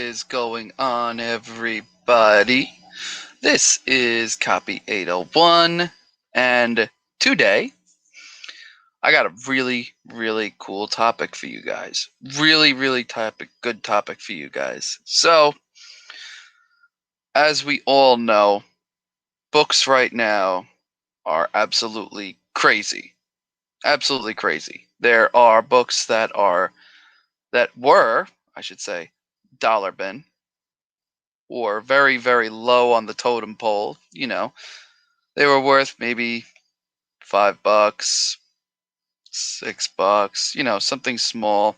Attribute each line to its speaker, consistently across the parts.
Speaker 1: is going on, everybody? This is Copy801, and today I got a really cool topic for you guys. Really good topic for you guys. So, as we all know, books right now are absolutely crazy. Absolutely crazy. There are books that were, I should say, dollar bin, or very low on the totem pole. They were worth maybe $5, $6, something small,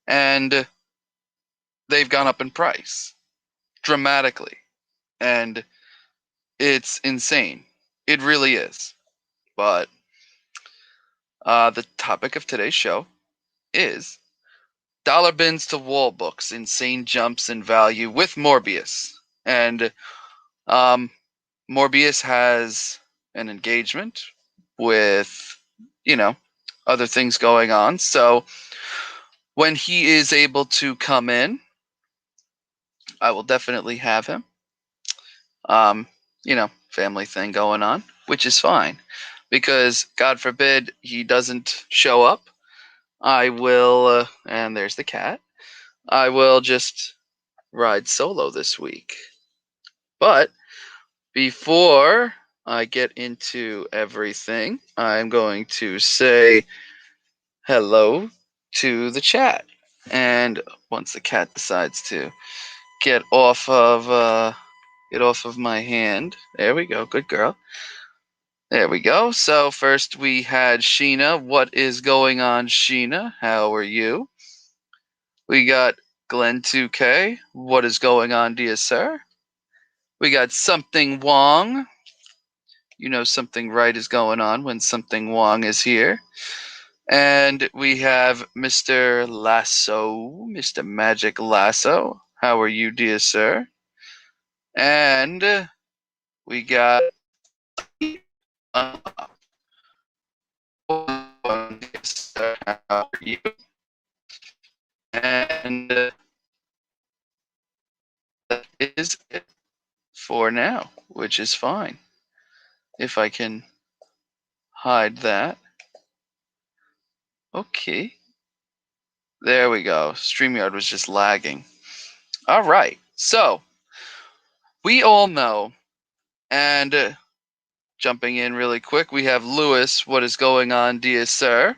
Speaker 1: and they've gone up in price dramatically, and it's insane. It really is. But the topic of today's show is dollar bins to wall books, insane jumps in value with Morbius. And Morbius has an engagement with, other things going on. So when he is able to come in, I will definitely have him. Family thing going on, which is fine, because God forbid he doesn't show up, I will, and there's the cat, I will just ride solo this week. But before I get into everything, I'm going to say hello to the chat. And once the cat decides to get off of my hand, there we go, good girl. There we go. So first we had Sheena. What is going on, Sheena? How are you? We got Glenn 2K. What is going on, dear sir? We got Something Wong. You know something right is going on when Something Wong is here. And we have Mr. Lasso, Mr. Magic Lasso. How are you, dear sir? And we got how are you? And that is it for now, which is fine. If I can hide that. Okay. There we go. StreamYard was just lagging. All right. So, we all know, and jumping in really quick, we have Lewis. What is going on, dear sir?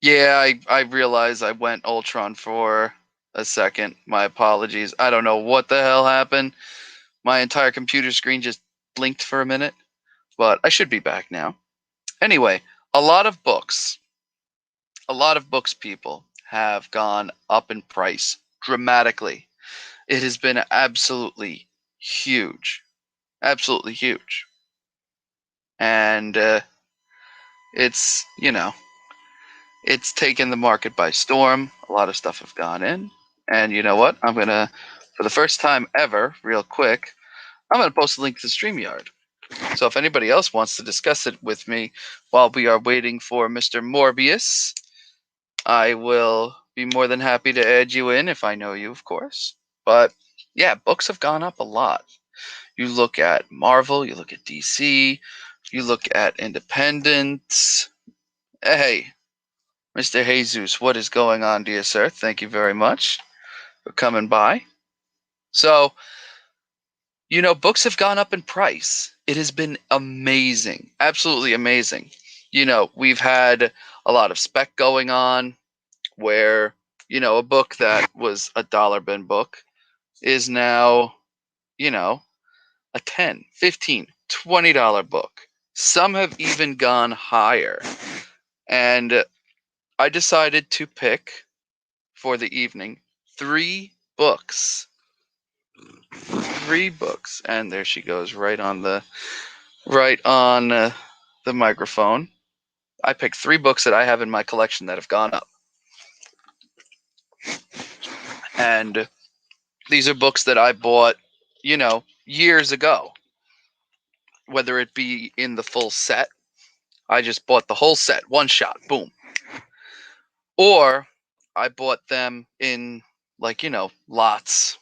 Speaker 1: Yeah, I realize I went Ultron for a second. My apologies. I don't know what the hell happened. My entire computer screen just blinked for a minute, but I should be back now. Anyway, a lot of books, people, have gone up in price dramatically. It has been absolutely huge. Absolutely huge. And it's, it's taken the market by storm. A lot of stuff have gone in. And you know what? I'm going to, for the first time ever, real quick, I'm going to post a link to StreamYard. So if anybody else wants to discuss it with me while we are waiting for Mr. Morbius, I will be more than happy to add you in if I know you, of course. But yeah, books have gone up a lot. You look at Marvel, you look at DC, you look at Independence. Hey, Mr. Jesus, what is going on, dear sir? Thank you very much for coming by. So, books have gone up in price. It has been amazing. Absolutely amazing. We've had a lot of spec going on where, a book that was a dollar bin book is now, a $10, $15, $20 book. Some have even gone higher. And I decided to pick for the evening 3 books. 3 books. And there she goes, right on the microphone. I picked 3 books that I have in my collection that have gone up. And these are books that I bought, years ago. Whether it be in the full set, I just bought the whole set, one shot, boom. Or I bought them in, like, lots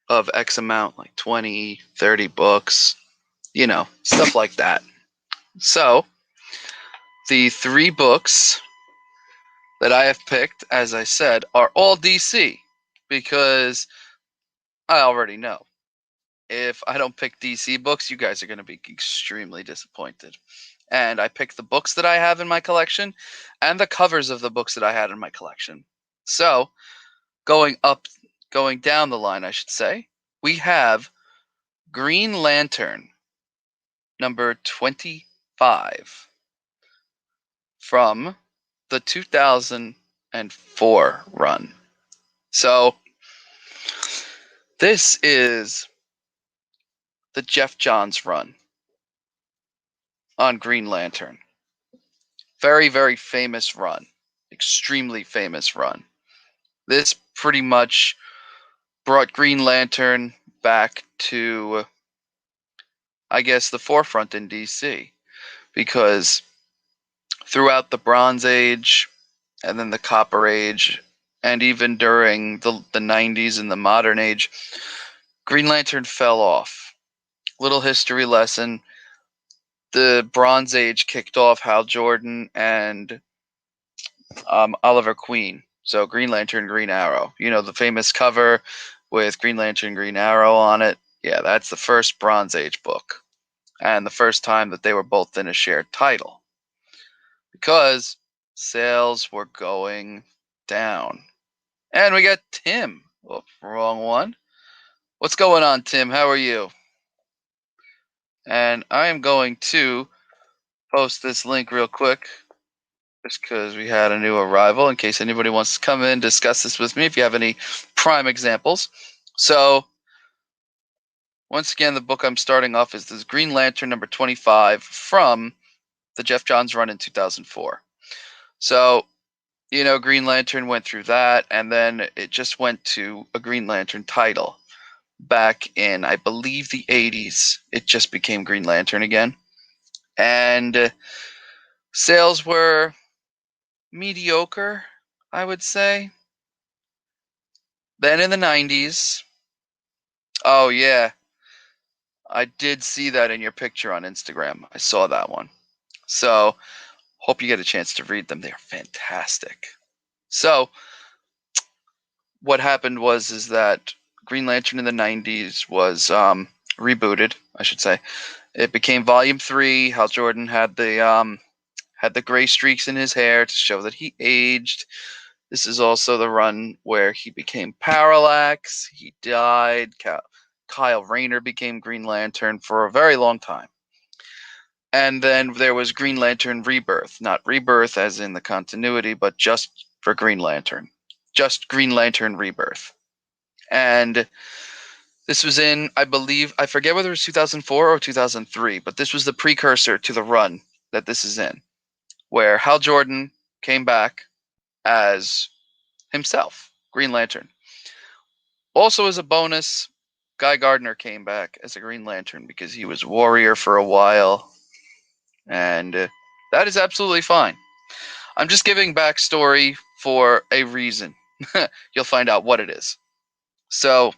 Speaker 1: of X amount, like 20, 30 books, stuff like that. So, the 3 books that I have picked, as I said, are all DC, because I already know. If I don't pick DC books, you guys are going to be extremely disappointed. And I picked the books that I have in my collection and the covers of the books that I had in my collection. So, going down the line, I should say, we have Green Lantern number 25 from the 2004 run. So, this is the Jeff Johns run on Green Lantern. Very, very famous run. Extremely famous run. This pretty much brought Green Lantern back to, I guess, the forefront in DC. Because throughout the Bronze Age, and then the Copper Age, and even during the 90s and the Modern Age, Green Lantern fell off. Little history lesson. The Bronze Age kicked off Hal Jordan and Oliver Queen. So Green Lantern, Green Arrow. The famous cover with Green Lantern, Green Arrow on it. Yeah, that's the first Bronze Age book. And the first time that they were both in a shared title. Because sales were going down. And we got Tim. Oh, wrong one. What's going on, Tim? How are you? And I am going to post this link real quick, just because we had a new arrival, in case anybody wants to come in and discuss this with me, if you have any prime examples. So, once again, the book I'm starting off is this Green Lantern number 25 from the Jeff Johns run in 2004. So, Green Lantern went through that, and then it just went to a Green Lantern title. Back in, I believe, the 80s, it just became Green Lantern again. And sales were mediocre, I would say. Then in the 90s, oh yeah, I did see that in your picture on Instagram. I saw that one. So, hope you get a chance to read them. They're fantastic. So, what happened is that Green Lantern in the 90s was rebooted, I should say. It became Volume 3. Hal Jordan had the gray streaks in his hair to show that he aged. This is also the run where he became Parallax. He died. Kyle Rayner became Green Lantern for a very long time. And then there was Green Lantern Rebirth. Not Rebirth as in the continuity, but just for Green Lantern. Just Green Lantern Rebirth. And this was in, I believe, I forget whether it was 2004 or 2003, but this was the precursor to the run that this is in, where Hal Jordan came back as himself, Green Lantern. Also, as a bonus, Guy Gardner came back as a Green Lantern because he was Warrior for a while, and that is absolutely fine. I'm just giving backstory for a reason. You'll find out what it is. So,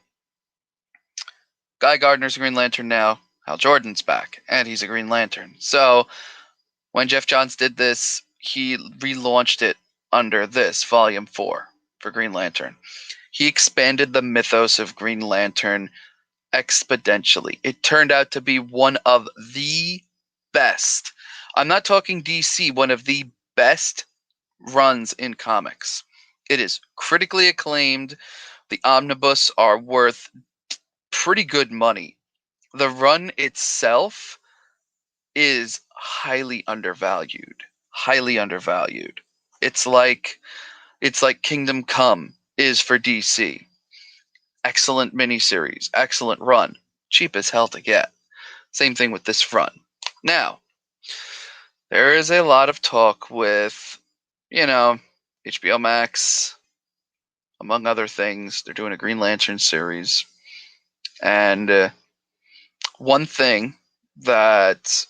Speaker 1: Guy Gardner's a Green Lantern now. Hal Jordan's back, and he's a Green Lantern. So, when Jeff Johns did this, he relaunched it under this, Volume 4, for Green Lantern. He expanded the mythos of Green Lantern exponentially. It turned out to be one of the best. I'm not talking DC, one of the best runs in comics. It is critically acclaimed. The omnibus are worth pretty good money. The run itself is highly undervalued. Highly undervalued. It's like Kingdom Come is for DC. Excellent miniseries, excellent run, cheap as hell to get. Same thing with this run. Now, there is a lot of talk with, HBO Max, among other things. They're doing a Green Lantern series. And one thing that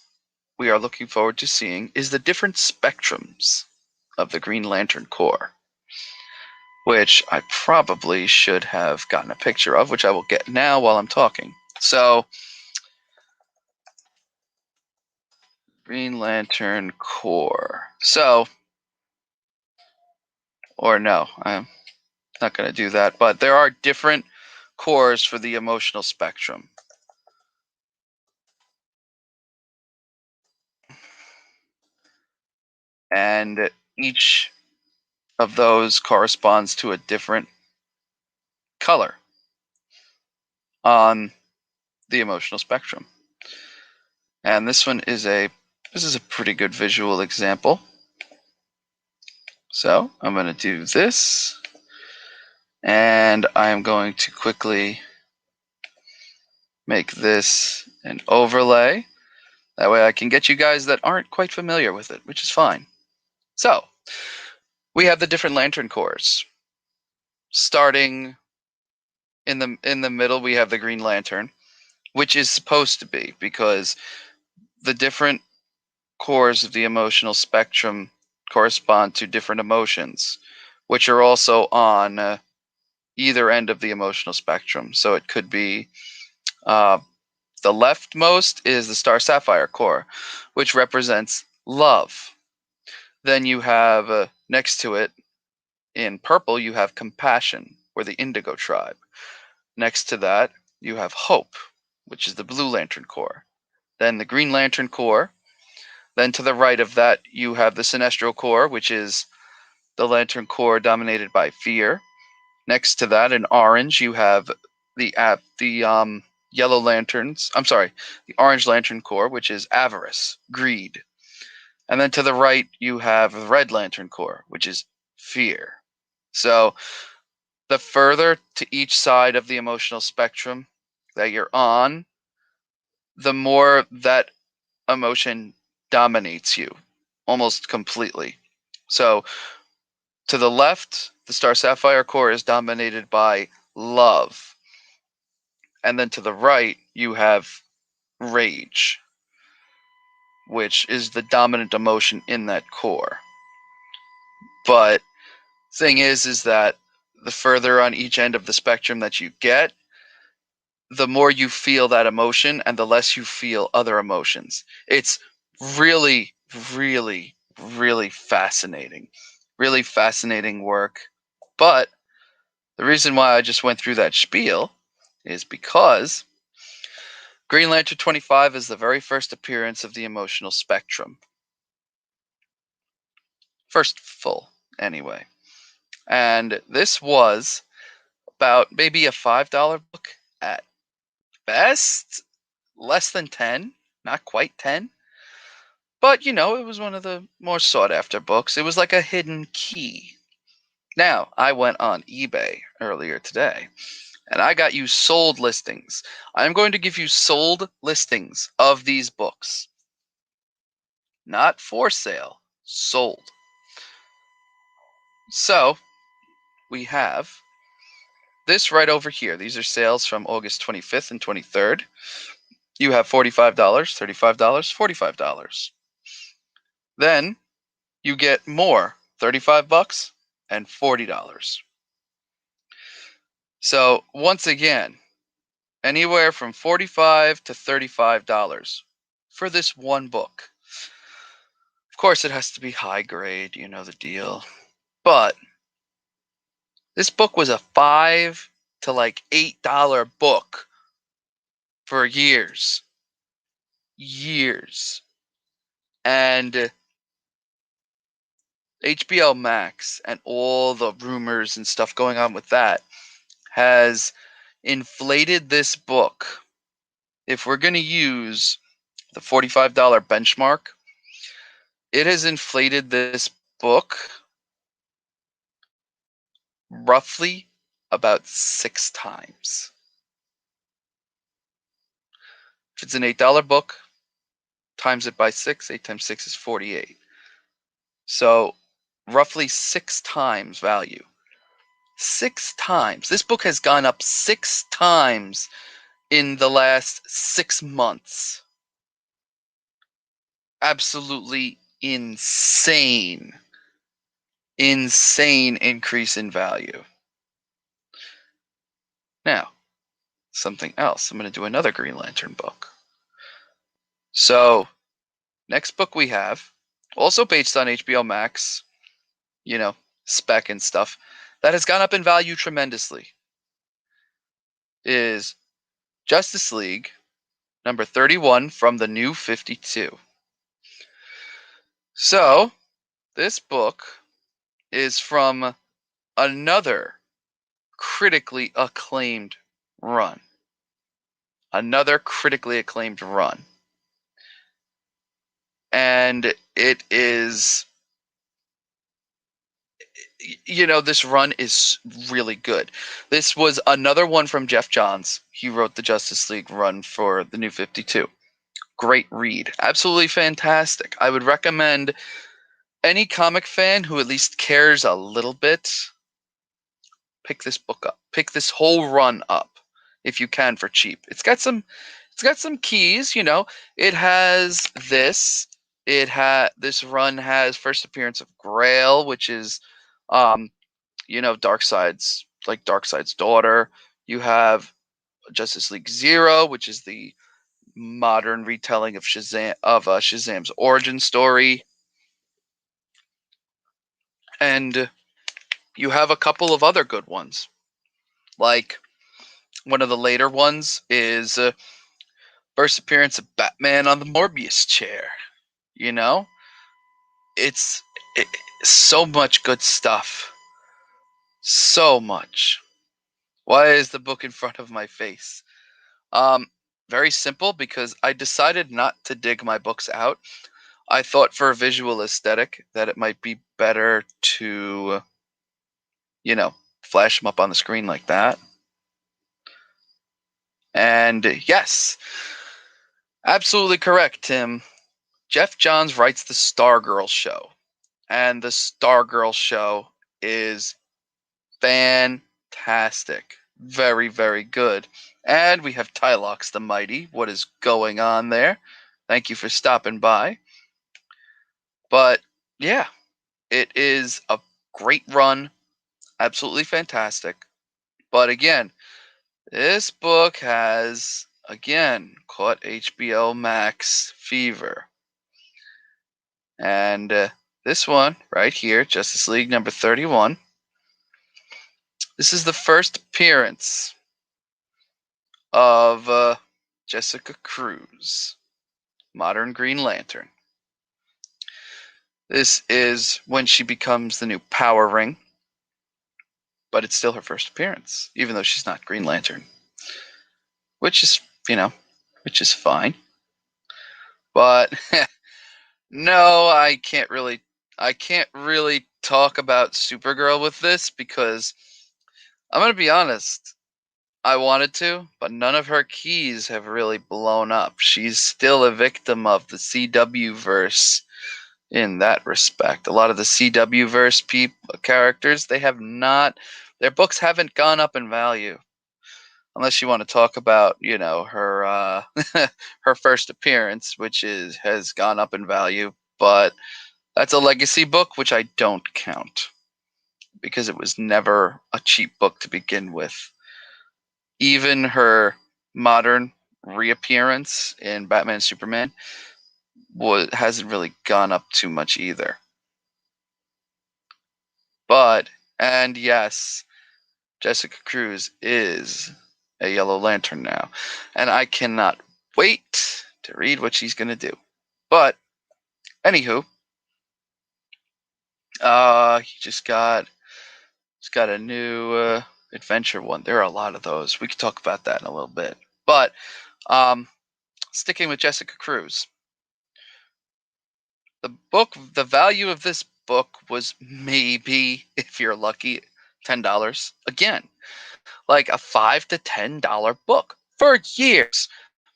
Speaker 1: we are looking forward to seeing is the different spectrums of the Green Lantern Corps. which I probably should have gotten a picture of, which I will get now while I'm talking. So, Green Lantern Corps. So, or no, I'm not going to do that, but there are different cores for the emotional spectrum. And each of those corresponds to a different color on the emotional spectrum. And this one is a pretty good visual example. So I'm going to do this, and I'm going to quickly make this an overlay. That way I can get you guys that aren't quite familiar with it, which is fine. So we have the different lantern cores. Starting in the middle, we have the Green Lantern, which is supposed to be, because the different cores of the emotional spectrum correspond to different emotions, which are also on either end of the emotional spectrum. So it could be the leftmost is the Star Sapphire core, which represents love. Then you have next to it in purple, you have compassion, or the Indigo tribe. Next to that, you have hope, which is the Blue Lantern core. Then the Green Lantern core. Then to the right of that, you have the Sinestro core, which is the Lantern core dominated by fear. Next to that, in orange, you have the Yellow Lanterns. I'm sorry, the Orange Lantern core, which is avarice, greed. And then to the right, you have the Red Lantern core, which is fear. So the further to each side of the emotional spectrum that you're on, the more that emotion dominates you almost completely. So to the left, the Star Sapphire core is dominated by love. And then to the right, you have rage, which is the dominant emotion in that core. But thing is that the further on each end of the spectrum that you get, the more you feel that emotion and the less you feel other emotions. It's really, really, really fascinating. Really fascinating work. But the reason why I just went through that spiel is because Green Lantern 25 is the very first appearance of the emotional spectrum. First full, anyway. And this was about maybe a $5 book at best, less than 10, not quite 10. But, you know, it was one of the more sought after books. It was like a hidden key. Now, I went on eBay earlier today, and I got you sold listings. I'm going to give you sold listings of these books. Not for sale, sold. So, we have this right over here. These are sales from August 25th and 23rd. You have $45, $35, $45. Then you get more, $35 and $40. So once again, anywhere from $45 to $35 for this one book. Of course, it has to be high grade, you know the deal. But this book was a $5 to like $8 book for years. Years. And HBO Max and all the rumors and stuff going on with that has inflated this book. If we're going to use the $45 benchmark, it has inflated this book roughly about 6 times. If it's an $8 book, times it by 6, 8 times 6 is 48. So roughly 6 times value. 6 times. This book has gone up 6 times in the last 6 months. Absolutely insane. insane increase in value. Now, something else. I'm going to do another Green Lantern book. So, next book we have, also based on HBO Max, spec and stuff, that has gone up in value tremendously, is Justice League number 31 from the New 52. So, this book is from another critically acclaimed run. Another critically acclaimed run. And it is, this run is really good. This was another one from Jeff Johns. He wrote the Justice League run for the New 52. Great read. Absolutely fantastic. I would recommend any comic fan who at least cares a little bit, pick this book up. Pick this whole run up if you can for cheap. It's got some keys, It has this. This run has first appearance of Grail, which is Darkseid's daughter. You have Justice League Zero, which is the modern retelling of Shazam's origin story. And you have a couple of other good ones. Like, one of the later ones is first appearance of Batman on the Morbius chair. It's so much good stuff. So much. Why is the book in front of my face? Very simple, because I decided not to dig my books out. I thought for a visual aesthetic that it might be better to, flash them up on the screen like that. And yes, absolutely correct, Tim. Jeff Johns writes the Stargirl show. And the Stargirl show is fantastic. Very, very good. And we have Tylox the Mighty. What is going on there? Thank you for stopping by. But yeah, it is a great run. Absolutely fantastic. But again, this book has, caught HBO Max fever. And this one right here, Justice League number 31. This is the first appearance of Jessica Cruz, modern Green Lantern. This is when she becomes the new Power Ring, but it's still her first appearance, even though she's not Green Lantern, which is fine. But no, I can't really talk about Supergirl with this, because I'm going to be honest, I wanted to, but none of her keys have really blown up. She's still a victim of the CW verse in that respect. A lot of the CW verse characters, their books haven't gone up in value. Unless you want to talk about, her her first appearance, which has gone up in value, but that's a legacy book, which I don't count, because it was never a cheap book to begin with. Even her modern reappearance in Batman Superman hasn't really gone up too much either. But, and yes, Jessica Cruz is a Yellow Lantern now, and I cannot wait to read what she's going to do. But, anywho, he just got a new adventure one. There are a lot of those. We could talk about that in a little bit. But sticking with Jessica Cruz, the value of this book was maybe, if you're lucky, $10. Again, like a $5 to $10 book for years,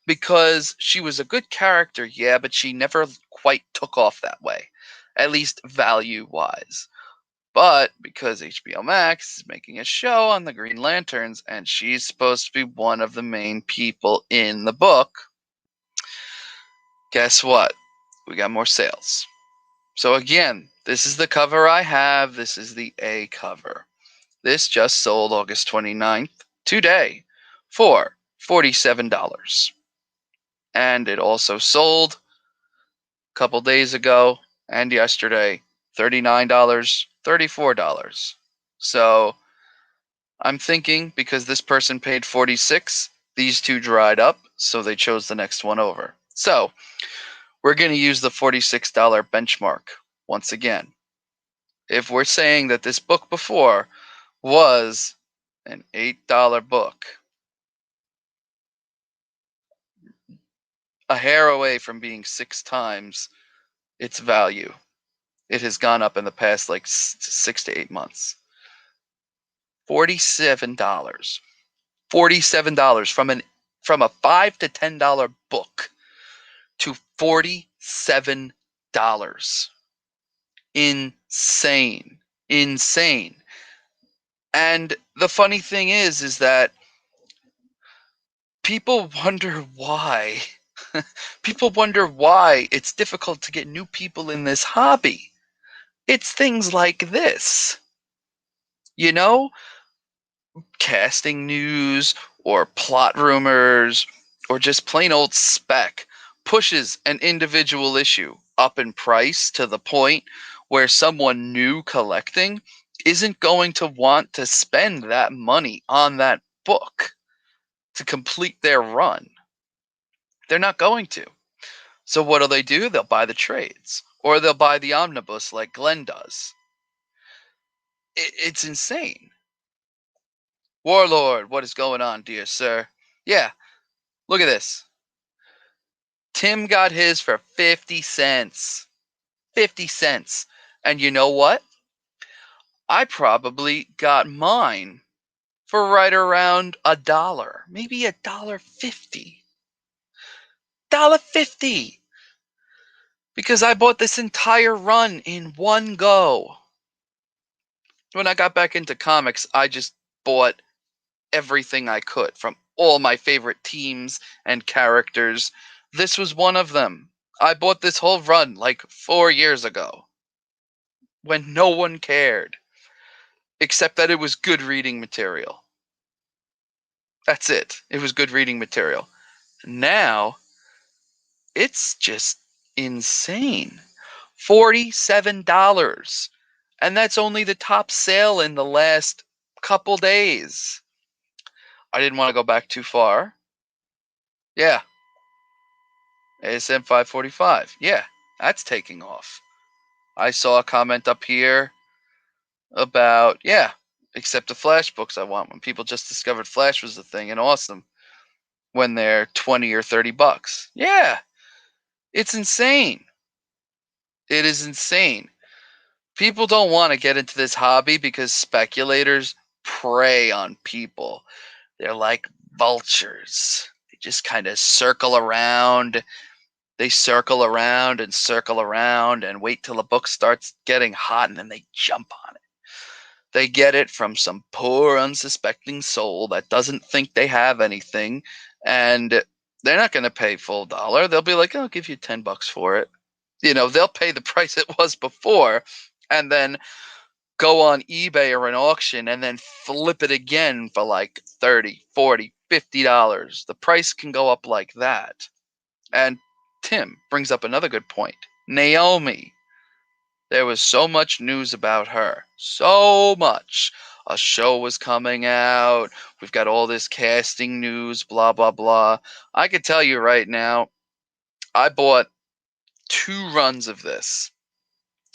Speaker 1: because she was a good character, yeah, but she never quite took off that way, at least value-wise. But because HBO Max is making a show on the Green Lanterns, and she's supposed to be one of the main people in the book, guess what? We got more sales. So again, this is the cover I have. This is the A cover. This just sold August 29th, today, for $47. And it also sold a couple days ago and yesterday, $39, $34. So I'm thinking because this person paid 46, these two dried up, so they chose the next one over. So we're going to use the $46 benchmark once again. If we're saying that this book before was an $8 book, a hair away from being 6 times its value, it has gone up in the past like 6 to 8 months. $47. $47 from a $5 to $10 book to $47. Insane. Insane. And the funny thing is that people wonder why. People wonder why it's difficult to get new people in this hobby. It's things like this. You know, casting news or plot rumors or just plain old spec pushes an individual issue up in price to the point where someone new collecting isn't going to want to spend that money on that book to complete their run. They're not going to. So what do? They'll buy the trades or they'll buy the omnibus like Glenn does. It's insane. Warlord, what is going on, dear sir? Yeah, look at this. Tim got his for 50 cents. 50 cents. And you know what? I probably got mine for right around $1, maybe $1.50. $1.50. Because I bought this entire run in one go. When I got back into comics, I just bought everything I could from all my favorite teams and characters. This was one of them. I bought this whole run like 4 years ago when no one cared, except that it was good reading material. That's it. It was good reading material. Now, it's just insane. $47. And that's only the top sale in the last couple days. I didn't want to go back too far. Yeah. ASM 545. Yeah, that's taking off. I saw a comment up here about, yeah, except the Flash books I want when people just discovered Flash was the thing and awesome when they're 20 or $30. Yeah, it's insane. It is insane. People don't want to get into this hobby because speculators prey on people. They're like vultures. They just kind of circle around. They circle around and circle around and wait till a book starts getting hot and then they jump on it. They get it from some poor, unsuspecting soul that doesn't think they have anything, and they're not going to pay full dollar. They'll be like, I'll give you $10 for it. You know, they'll pay the price it was before and then go on eBay or an auction and then flip it again for like $30, $40, $50. The price can go up like that. And Tim brings up another good point. Naomi. There was so much news about her. So much. A show was coming out. We've got all this casting news, blah, blah, blah. I could tell you right now, I bought 2 runs of this.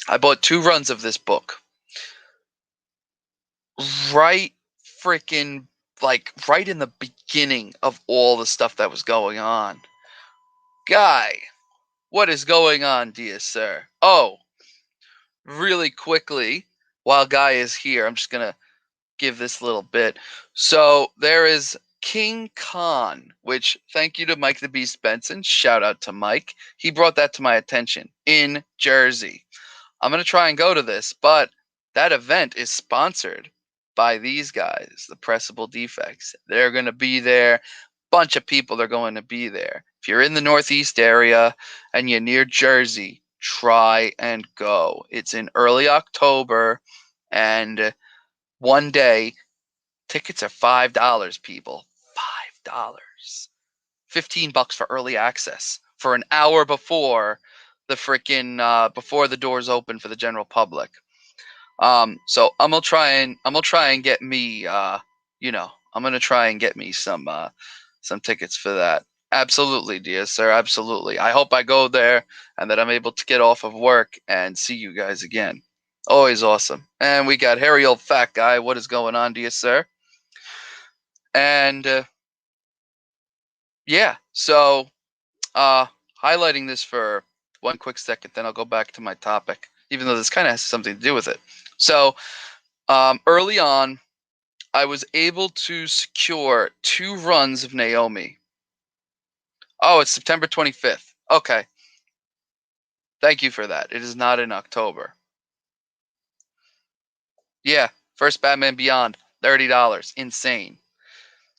Speaker 1: I bought 2 runs of this book. Right freaking, like, right in the beginning of all the stuff that was going on. Guy, what is going on, dear sir? Oh, really quickly, while Guy is here, I'm just going to give this little bit. So there is King Khan, which thank you to Mike the Beast Benson. Shout out to Mike. He brought that to my attention in Jersey. I'm going to try and go to this, but that event is sponsored by these guys, the Pressable Defects. They're going to be there. Bunch of people are going to be there. If you're in the Northeast area and you're near Jersey, try and go. It's in early October, and one day tickets are $5, people. $5. $15 for early access for an hour before the before the doors open for the general public. So I'm gonna try and get me I'm gonna try and get me some tickets for that. Absolutely, dear sir, absolutely. I hope I go there and that I'm able to get off of work and see you guys again. Always awesome. And we got hairy old fat guy. What is going on, dear sir? And yeah, so highlighting this for one quick second, then I'll go back to my topic, even though this kind of has something to do with it. So early on, I was able to secure 2 runs of Naomi. Oh, it's September 25th. Okay. Thank you for that. It is not in October. Yeah, first Batman Beyond, $30. Insane.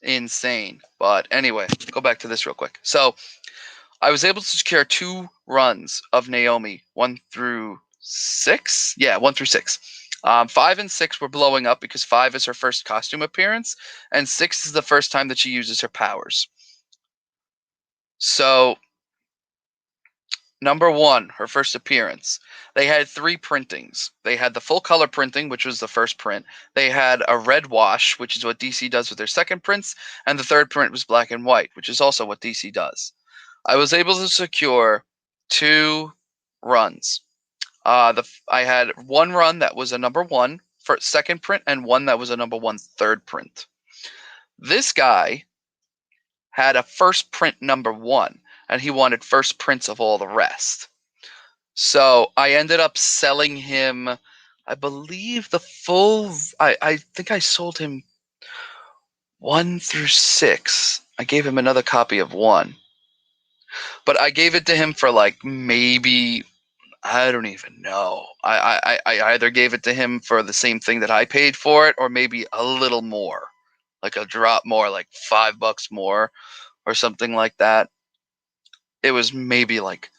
Speaker 1: Insane. But anyway, go back to this real quick. So I was able to secure 2 runs of Naomi, 1 through 6. Yeah, 1 through 6. 5 and 6 were blowing up because 5 is her first costume appearance, and 6 is the first time that she uses her powers. So, number 1, her first appearance. They had 3 printings. They had the full color printing, which was the first print. They had a red wash, which is what DC does with their second prints, and the third print was black and white, which is also what DC does. I was able to secure 2 runs. I had 1 run that was a number 1 for second print, and 1 that was a number 1 third print. This guy had a first print number 1, and he wanted first prints of all the rest. So I ended up selling him, I believe the full. I think I sold him 1 through 6. I gave him another copy of 1. But I gave it to him for like maybe, I don't even know. I either gave it to him for the same thing that I paid for it, or maybe a little more, like a drop more, like $5 more, or something like that. It was maybe like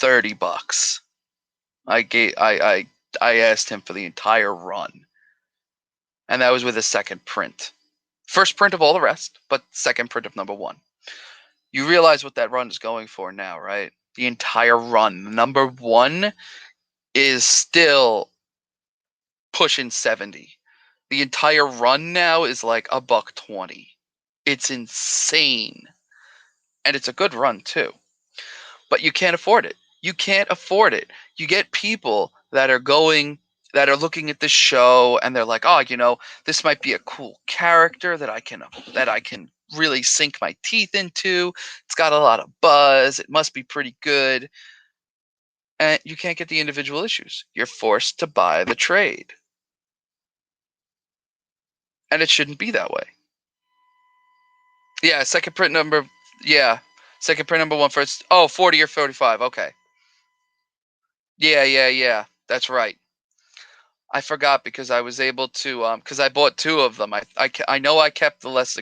Speaker 1: $30. I asked him for the entire run, and that was with a second print. First print of all the rest, but second print of number 1. You realize what that run is going for now, right? The entire run. Number 1 is still pushing 70. The entire run now is like $1.20. It's insane. And it's a good run too. But you can't afford it. You can't afford it. You get people that are looking at this show and they're like, "Oh, this might be a cool character that I can really sink my teeth into. It's got a lot of buzz. It must be pretty good." And you can't get the individual issues. You're forced to buy the trade. And it shouldn't be that way. Yeah, second print number. Yeah, second print number 1 first. Oh, 40 or 45. Okay. Yeah. That's right. I forgot because I was able to because I bought 2 of them. I know I kept the less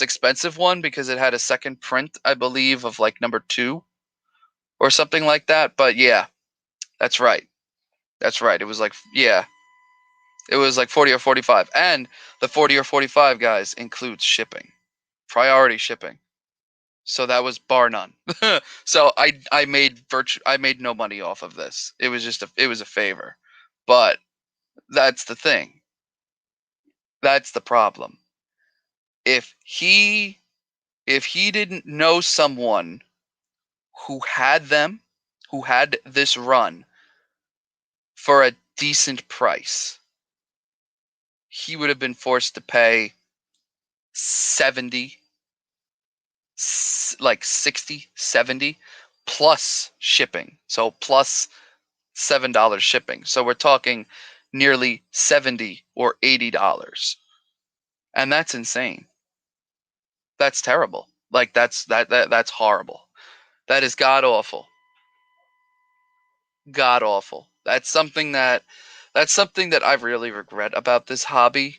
Speaker 1: expensive one because it had a second print, I believe, of like number 2 or something like that. But yeah, that's right. That's right. It was like, yeah. It was like 40 or 45. And the 40 or 45, guys, includes shipping. Priority shipping. So that was bar none. So I made no money off of this. It was a favor. But that's the thing. That's the problem. If he didn't know someone who had this run for a decent price, he would have been forced to pay 70, like 60, 70 plus shipping. So plus $7 shipping. So we're talking nearly $70 or $80. And that's insane. That's terrible. Like that's horrible. That is god awful. God awful. That's something that I really regret about this hobby,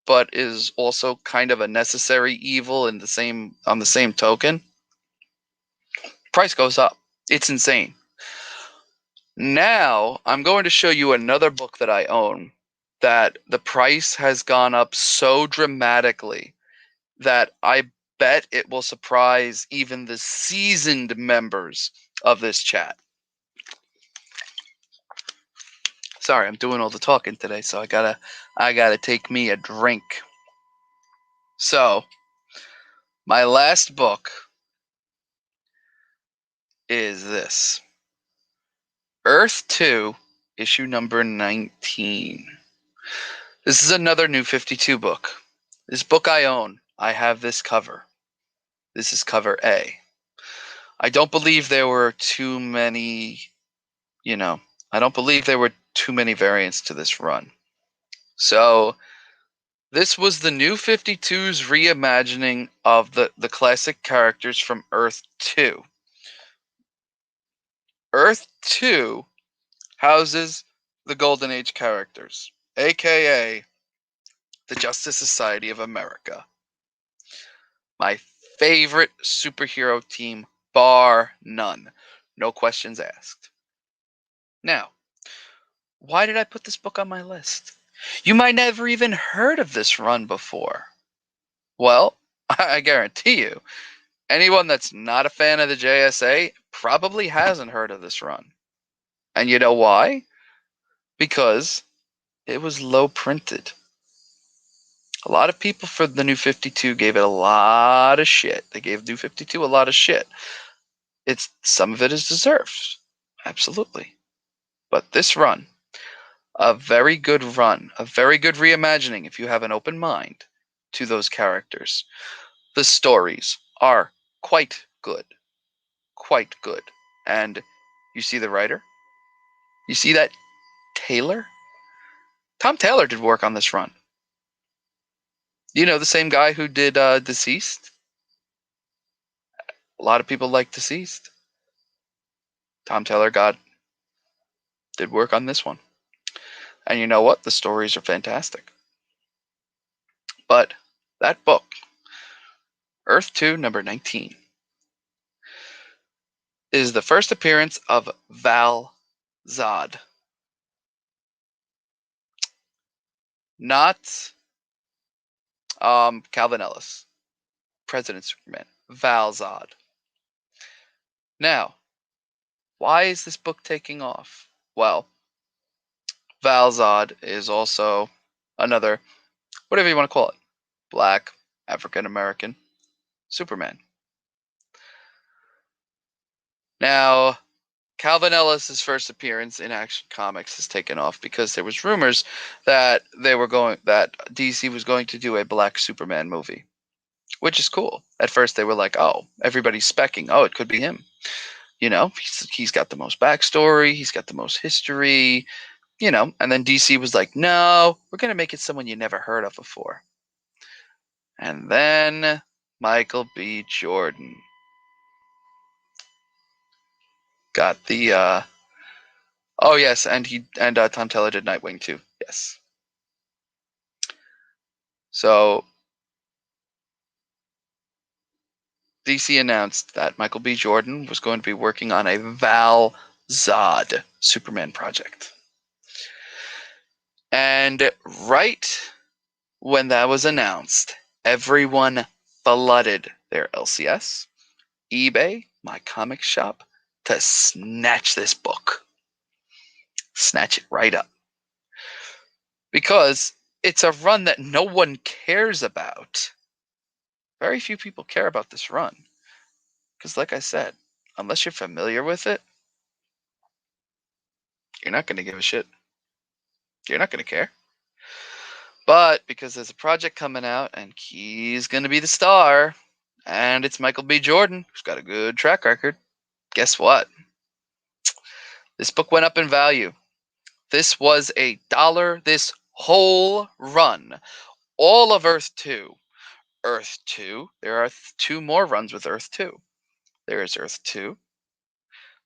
Speaker 1: but is also kind of a necessary evil on the same token. Price goes up. It's insane. Now, I'm going to show you another book that I own that the price has gone up so dramatically that I bet it will surprise even the seasoned members of this chat. Sorry, I'm doing all the talking today, so I gotta take me a drink. So, my last book is this. Earth 2, issue number 19. This is another New 52 book. This book I own. I have this cover. This is cover A. I don't believe there were too many, I don't believe there were too many variants to this run. So, this was the New 52's reimagining of the classic characters from Earth 2. Earth 2 houses the Golden Age characters, aka the Justice Society of America. My favorite superhero team, bar none. No questions asked. Now, why did I put this book on my list? You might never even heard of this run before. Well, I guarantee you, anyone that's not a fan of the JSA probably hasn't heard of this run. And you know why? Because it was low printed. A lot of people for the New 52 gave it a lot of shit. They gave New 52 a lot of shit. Some of it is deserved. Absolutely. But this run, a very good run, a very good reimagining if you have an open mind to those characters. The stories are quite good. Quite good. And you see the writer? You see that Taylor? Tom Taylor did work on this run. You know, the same guy who did Deceased? A lot of people like Deceased. Tom Taylor did work on this one. And you know what? The stories are fantastic. But that book, Earth 2, number 19, is the first appearance of Val Zod. Not Calvin Ellis, President Superman. Val Zod. Now, why is this book taking off? Well, Val Zod is also another, whatever you want to call it, Black, African American Superman. Now, Calvin Ellis' first appearance in Action Comics has taken off because there was rumors that that DC was going to do a Black Superman movie, which is cool. At first, they were like, "Oh, everybody's specking. Oh, it could be him." You know, he's got the most backstory, he's got the most history. You know, and then DC was like, "No, we're gonna make it someone you never heard of before." And then Michael B. Jordan got the oh yes, and Tom Taylor did Nightwing too. Yes. So DC announced that Michael B. Jordan was going to be working on a Val Zod Superman project. And right when that was announced, everyone flooded their LCS, eBay, my comic shop, to snatch this book. Snatch it right up. Because it's a run that no one cares about. Very few people care about this run. Because like I said, unless you're familiar with it, you're not going to give a shit. You're not going to care. But because there's a project coming out and he's going to be the star, and it's Michael B. Jordan, who's got a good track record, guess what? This book went up in value. This was $1 this whole run. All of Earth 2. Earth 2. There are 2 more runs with Earth 2. There is Earth 2.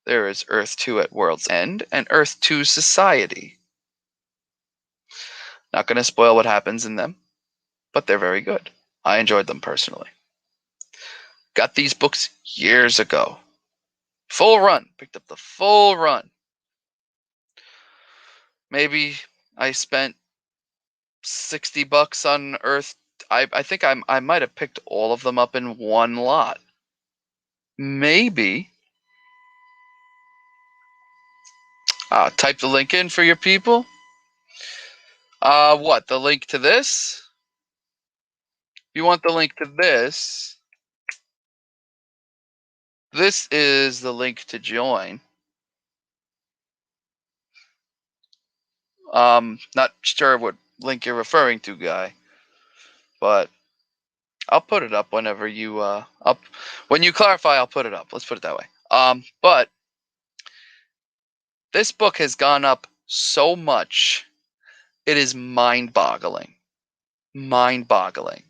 Speaker 1: There is Earth 2 at World's End and Earth 2 Society. Not going to spoil what happens in them, but they're very good. I enjoyed them personally. Got these books years ago. Full run. Picked up the full run. Maybe I spent $60 on Earth. I think I might have picked all of them up in one lot. Maybe. Type the link in for your people. What? The link to this? If you want the link to this, this is the link to join. Not sure what link you're referring to, guy, but I'll put it up whenever you when you clarify. I'll put it up. Let's put it that way. But this book has gone up so much, it is mind-boggling, mind-boggling,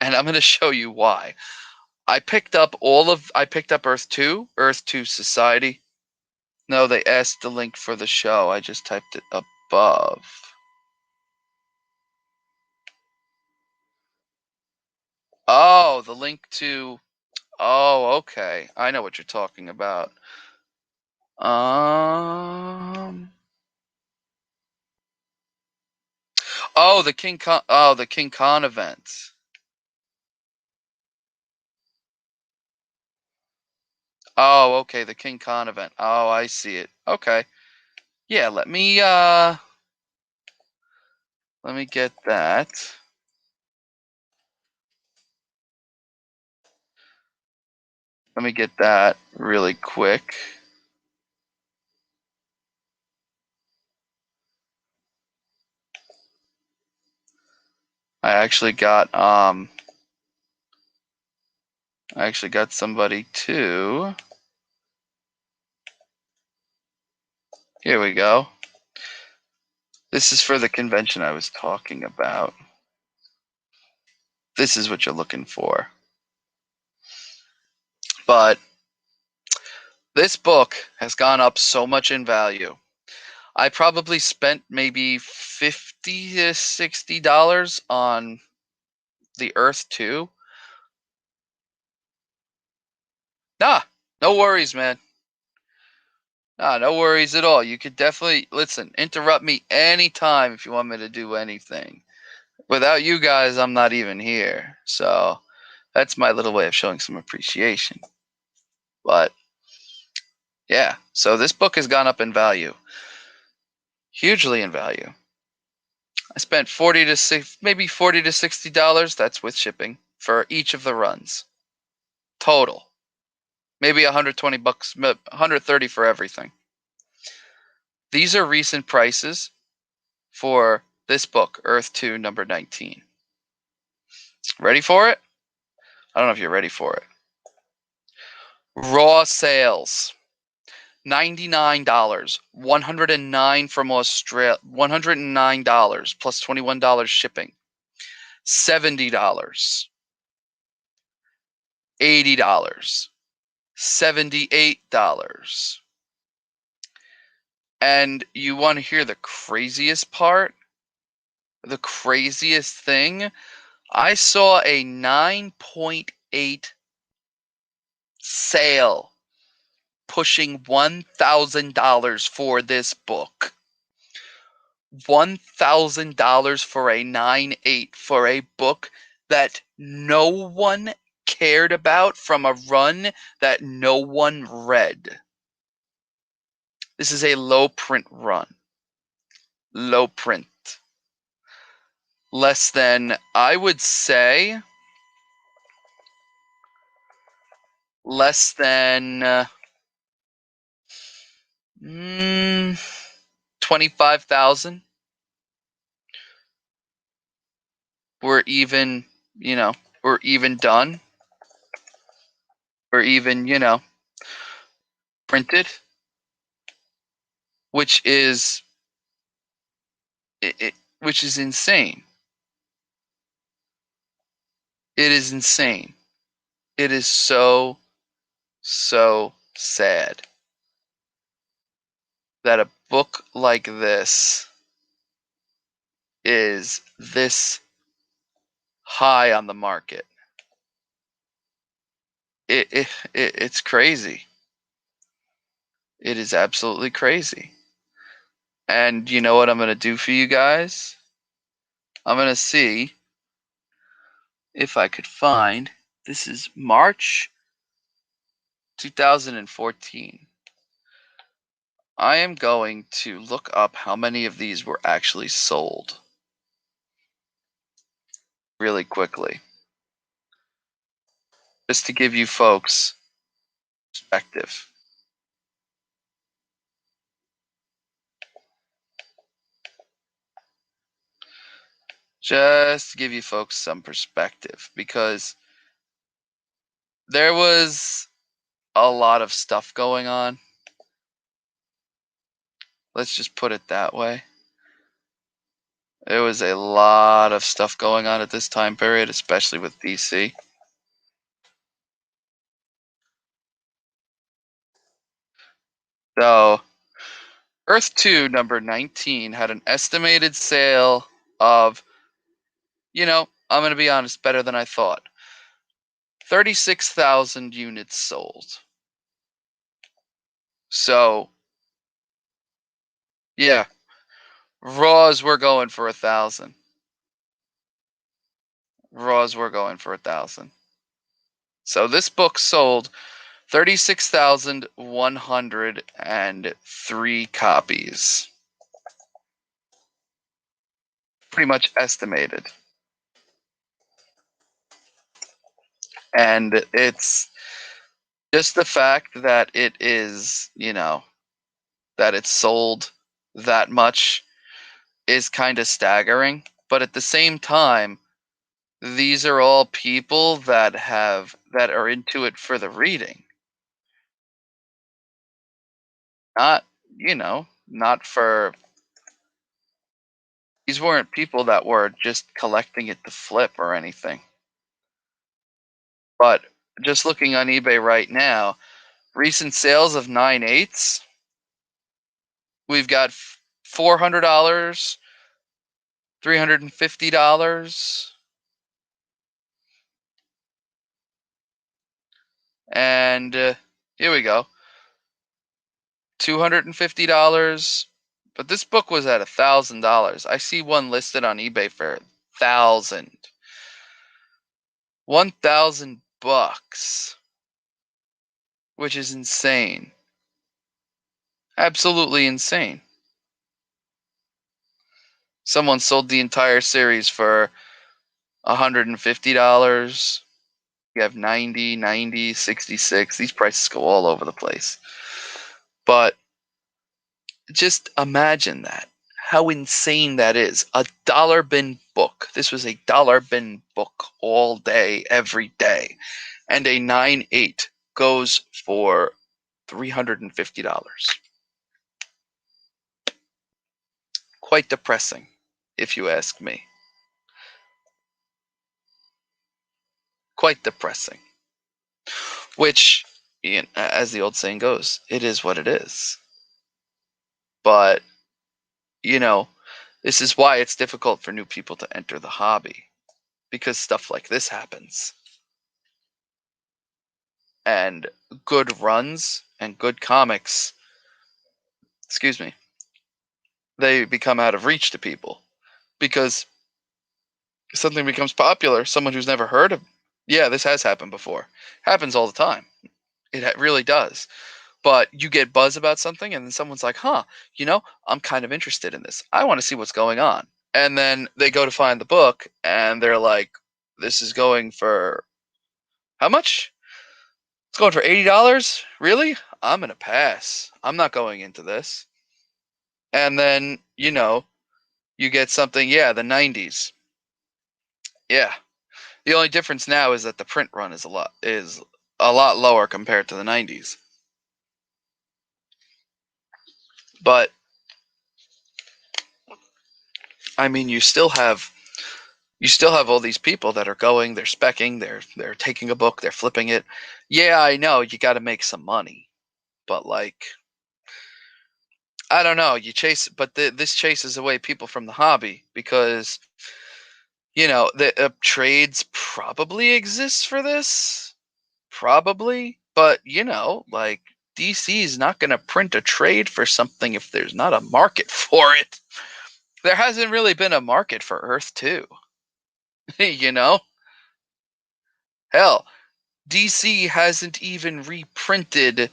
Speaker 1: and I'm going to show you why. I picked up Earth 2, Earth 2 Society. No, they asked the link for the show. I just typed it above. Oh, the link to. Oh, okay. I know what you're talking about. Oh, the King Khan. Oh, the King Khan event. Oh, okay, the King Khan event. Oh, I see it. Okay. Yeah, let me get that. Let me get that really quick. I actually got somebody too. Here we go. This is for the convention I was talking about. This is what you're looking for. But this book has gone up so much in value. I probably spent maybe $50 to $60 on the Earth 2. Nah, no worries, man. Nah, no worries at all. You could definitely interrupt me anytime if you want me to do anything. Without you guys, I'm not even here. So that's my little way of showing some appreciation. But yeah, so this book has gone up in value. Hugely in value. I spent maybe $40 to $60. That's with shipping for each of the runs. Total. Maybe $120, $130 for everything. These are recent prices for this book, Earth 2, number 19. Ready for it? I don't know if you're ready for it. Raw sales. $99. $109 from Australia. $109 plus $21 shipping. $70. $80. $78. And you want to hear the craziest part? The craziest thing? I saw a 9.8 sale pushing $1,000 for this book. $1,000 for a 9.8 for a book that no one cared about from a run that no one read. This is a low print run. Low print. Less than, I would say, less than 25,000. We're even, we're even done. We're even, printed, which is which is insane. It is insane. It is so sad that a book like this is this high on the market. It's crazy. It is absolutely crazy. And you know what I'm going to do for you guys? I'm going to see if I could find, this is March 2014. I am going to look up how many of these were actually sold really quickly, just to give you folks perspective. Just to give you folks some perspective, because there was a lot of stuff going on. Let's just put it that way. There was a lot of stuff going on at this time period, especially with DC. So, Earth 2, number 19, had an estimated sale of, I'm going to be honest, better than I thought. 36,000 units sold. So, yeah, Raws were going for 1,000. Raws were going for 1,000. So this book sold 36,103 copies. Pretty much estimated. And it's just the fact that it is, that it's sold that much is kind of staggering. But at the same time, these are all people that are into it for the reading. Not, not for, these weren't people that were just collecting it to flip or anything. But just looking on eBay right now, recent sales of 9/8, we've got $400, $350, and here we go, $250. But this book was at $1,000. I see one listed on eBay for $1,000, which is insane. Absolutely insane. Someone sold the entire series for $150. You have 90, 90, 66. These prices go all over the place. But just imagine that. How insane that is. A dollar bin book. This was a dollar bin book all day, every day. And a 9/8 goes for $350. Quite depressing, if you ask me. Quite depressing. Which, as the old saying goes, it is what it is. But, this is why it's difficult for new people to enter the hobby, because stuff like this happens. And good runs and good comics, they become out of reach to people because something becomes popular. Someone who's never heard of, this has happened before. Happens all the time. It really does. But you get buzz about something, and then someone's like, I'm kind of interested in this. I want to see what's going on. And then they go to find the book, and they're like, this is going for how much? It's going for $80? Really? I'm going to pass. I'm not going into this. And then, you get something, the 90s. Yeah. The only difference now is that the print run is a lot lower compared to the 90s. But I mean, you still have all these people that are going, they're specking, they're taking a book, they're flipping it. Yeah, I know you got to make some money, but I don't know. This chases away people from the hobby because the trades probably exist for this, probably, but DC is not going to print a trade for something if there's not a market for it. There hasn't really been a market for Earth 2. You know? Hell, DC hasn't even reprinted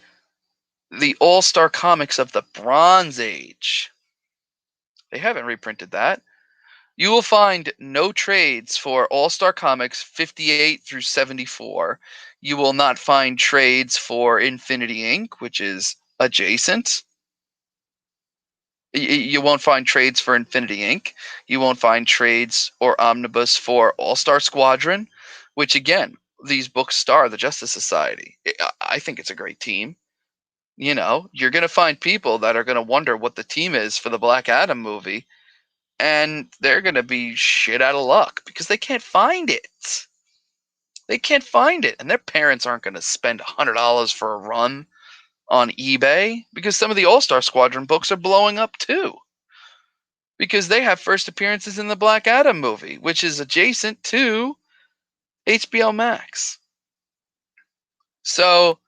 Speaker 1: the All-Star comics of the Bronze Age. They haven't reprinted that. You will find no trades for All-Star Comics 58 through 74. You will not find trades for Infinity Inc., which is adjacent. You won't find trades for Infinity Inc. You won't find trades or omnibus for All-Star Squadron, which again, these books star the Justice Society. I think it's a great team. You know, you're going to find people that are going to wonder what the team is for the Black Adam movie, and they're going to be shit out of luck because they can't find it. They can't find it, and their parents aren't going to spend $100 for a run on eBay because some of the All-Star Squadron books are blowing up too. Because they have first appearances in the Black Adam movie, which is adjacent to HBO Max. So,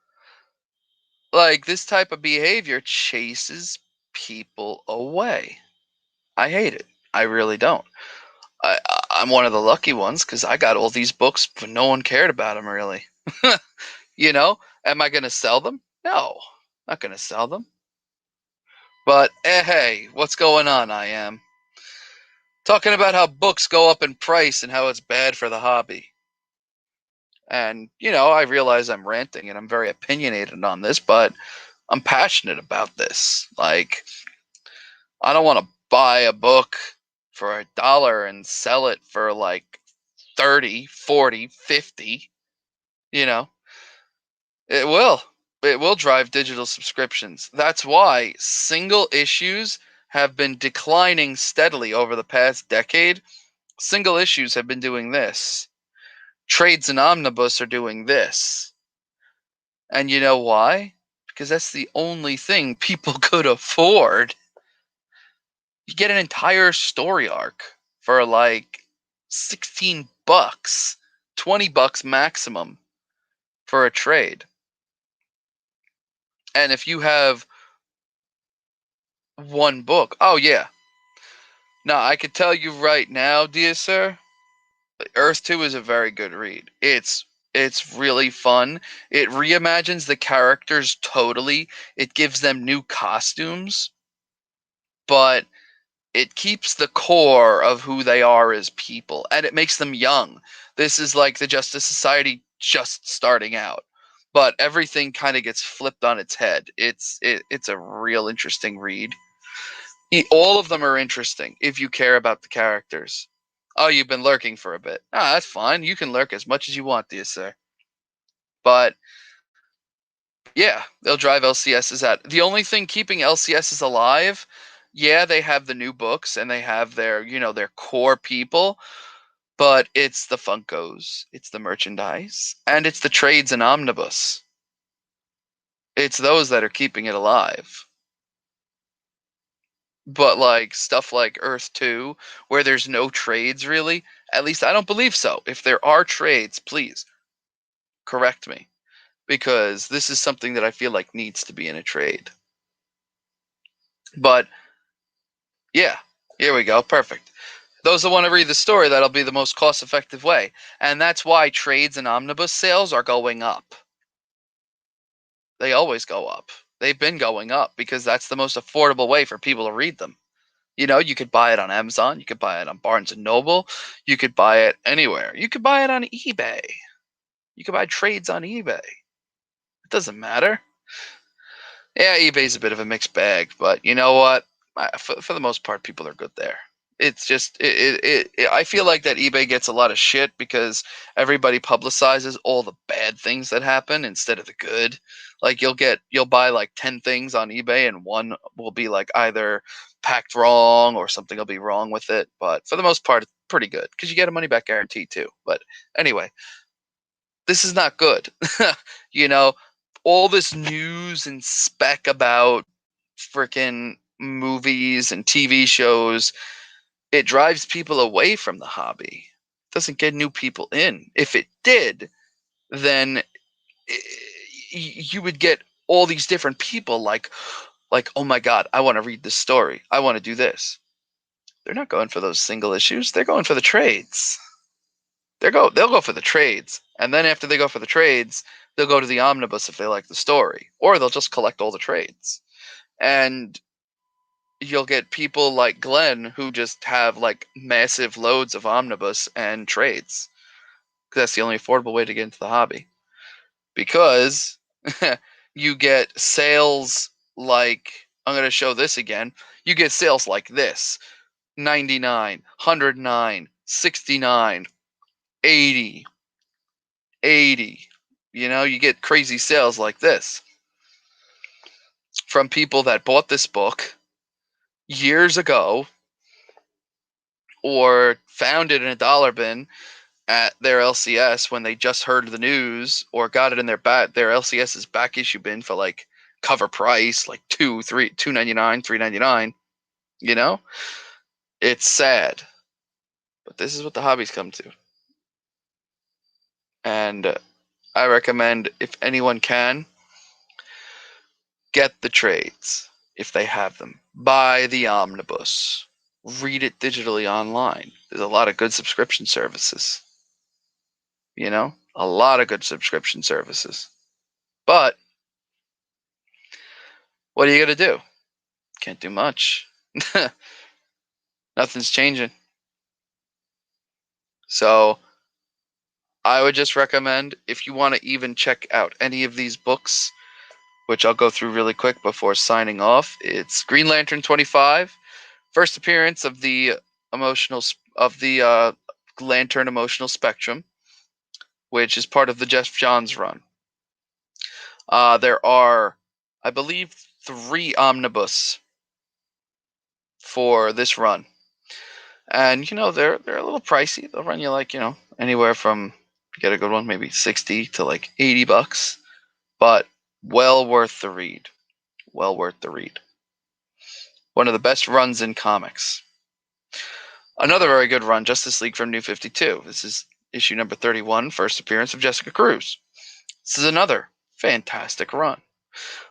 Speaker 1: like, this type of behavior chases people away. I hate it. I really don't. I'm one of the lucky ones because I got all these books, but no one cared about them really. You know, am I going to sell them? No, not going to sell them. But hey, what's going on? I am talking about how books go up in price and how it's bad for the hobby. And, you know, I realize I'm ranting and I'm very opinionated on this, but I'm passionate about this. Like, I don't want to buy a book for $1 and sell it for like 30, 40, 50. You know, it will drive digital subscriptions. That's why single issues have been declining steadily over the past decade. Single issues have been doing this. Trades and omnibus are doing this. And you know why? Because that's the only thing people could afford. You get an entire story arc for like $16, $20 maximum for a trade. And if you have one book, oh yeah. Now, I could tell you right now, dear sir, Earth 2 is a very good read. It's really fun. It reimagines the characters totally. It gives them new costumes, but it keeps the core of who they are as people, and it makes them young. This is like the Justice Society just starting out, but everything kind of gets flipped on its head. It's a real interesting read. All of them are interesting if you care about the characters. Oh, you've been lurking for a bit. Ah, that's fine. You can lurk as much as you want, dear sir. But yeah, they'll drive LCSs out. The only thing keeping LCSs alive, yeah, they have the new books and they have their, you know, their core people, but it's the Funkos, it's the merchandise, and it's the trades and omnibus. It's those that are keeping it alive. But like stuff like Earth 2, where there's no trades really, at least I don't believe so. If there are trades, please correct me, because this is something that I feel like needs to be in a trade. But yeah, here we go. Perfect. Those that want to read the story, that'll be the most cost-effective way. And that's why trades and omnibus sales are going up. They always go up. They've been going up because that's the most affordable way for people to read them. You know, you could buy it on Amazon. You could buy it on Barnes & Noble. You could buy it anywhere. You could buy it on eBay. You could buy trades on eBay. It doesn't matter. Yeah, eBay's a bit of a mixed bag, but you know what? For the most part, people are good there. It's just I feel like that eBay gets a lot of shit because everybody publicizes all the bad things that happen instead of the good. Like you'll buy like 10 things on eBay and one will be like either packed wrong or something will be wrong with it. But for the most part, it's pretty good because you get a money back guarantee too. But anyway, this is not good. You know, all this news and spec about freaking movies and TV shows, it drives people away from the hobby. It doesn't get new people in. If it did, then you would get all these different people like, oh my God, I want to read this story. I want to do this. They're not going for those single issues. They're going for the trades. They'll go for the trades. And then after they go for the trades, they'll go to the omnibus if they like the story. Or they'll just collect all the trades. And you'll get people like Glenn who just have like massive loads of omnibus and trades. Because that's the only affordable way to get into the hobby. Because you get sales like, I'm going to show this again. You get sales like this: 99, 109, 69, 80, 80. You know, you get crazy sales like this from people that bought this book years ago or found it in a dollar bin at their LCS when they just heard the news, or got it in their LCS's back issue bin for like cover price, like $2.99, $3.99. You know, it's sad, but this is what the hobbies come to. And I recommend, if anyone can, get the trades if they have them. Buy the omnibus. Read it digitally online. There's a lot of good subscription services. You know, a lot of good subscription services. But what are you going to do? Can't do much. Nothing's changing. So I would just recommend, if you want to even check out any of these books, which I'll go through really quick before signing off, it's Green Lantern 25, first appearance of the Lantern emotional spectrum, which is part of the Jeff Johns run. There are, I believe, 3 omnibus for this run. And, you know, they're a little pricey. They'll run you like, you know, anywhere from, if you get a good one, maybe 60 to like $80. But well worth the read. Well worth the read. One of the best runs in comics. Another very good run, Justice League from New 52. This is issue number 31, first appearance of Jessica Cruz. This is another fantastic run.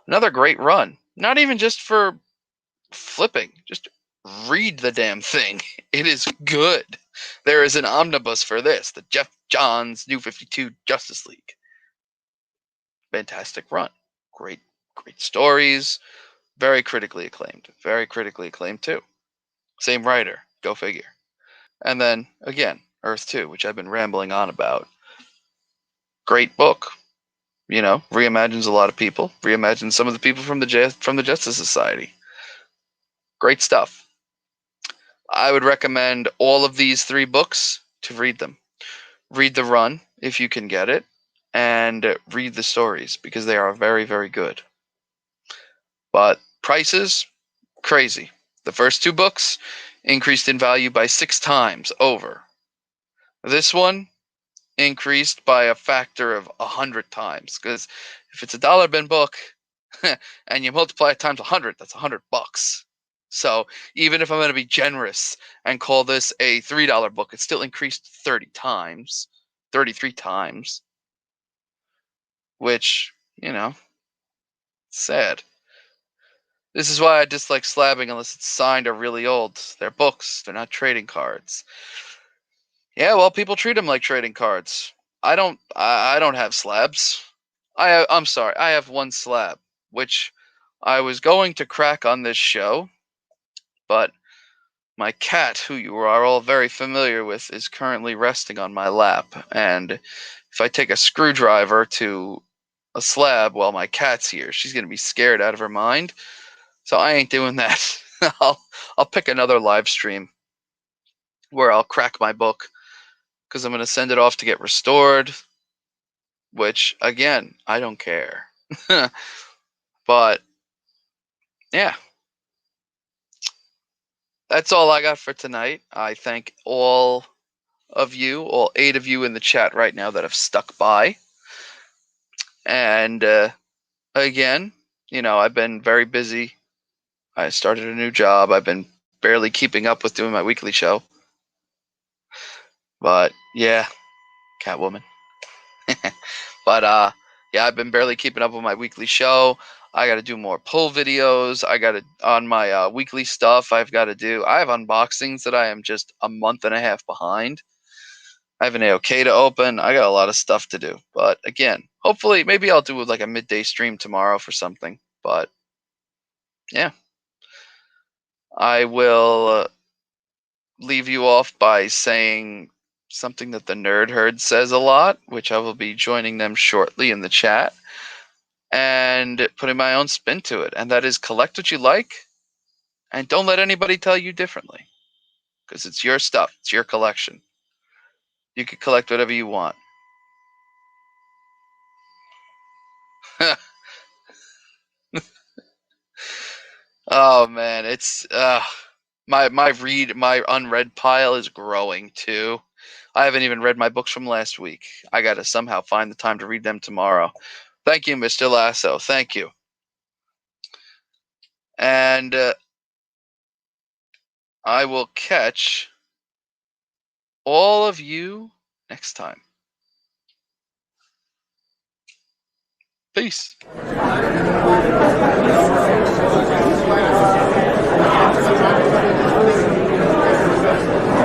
Speaker 1: Another great run. Not even just for flipping, just read the damn thing. It is good. There is an omnibus for this, the Jeff Johns New 52 Justice League. Fantastic run. Great stories. Very critically acclaimed. Very critically acclaimed too. Same writer. Go figure. And then again, Earth 2, which I've been rambling on about. Great book. You know, reimagines a lot of people. Reimagines some of the people from the Justice Society. Great stuff. I would recommend all of these 3 books to read them. Read the run if you can get it, and read the stories because they are very, very good. But prices, crazy. The first 2 books increased in value by 6 times over. This one increased by a factor of 100 times, because if it's a dollar bin book and you multiply it times 100, that's $100. So even if I'm going to be generous and call this a $3 book, it's still increased 30 times, 33 times, which, you know, sad. This is why I dislike slabbing unless it's signed or really old. They're books. They're not trading cards. Yeah, well, people treat them like trading cards. I don't have slabs. I'm sorry. I have 1 slab, which I was going to crack on this show, but my cat, who you are all very familiar with, is currently resting on my lap. And if I take a screwdriver to a slab while my cat's here, she's going to be scared out of her mind. So I ain't doing that. I'll pick another live stream where I'll crack my book, because I'm going to send it off to get restored, which, again, I don't care. But, yeah. That's all I got for tonight. I thank all of you, all 8 of you in the chat right now that have stuck by. And, again, you know, I've been very busy. I started a new job. I've been barely keeping up with doing my weekly show. But, yeah, Catwoman. But Yeah, I've been barely keeping up with my weekly show. I got to do more pull videos. I got to, on my weekly stuff, I have unboxings that I am just a month and a half behind. I have an AOK to open. I got a lot of stuff to do. But again, hopefully, maybe I'll do like a midday stream tomorrow for something. But yeah, I will leave you off by saying something that the Nerd Herd says a lot, which I will be joining them shortly in the chat, and putting my own spin to it. And that is, collect what you like and don't let anybody tell you differently, because it's your stuff. It's your collection. You can collect whatever you want. Oh man, it's my unread pile is growing too. I haven't even read my books from last week. I got to somehow find the time to read them tomorrow. Thank you, Mr. Lasso. Thank you. And I will catch all of you next time. Peace.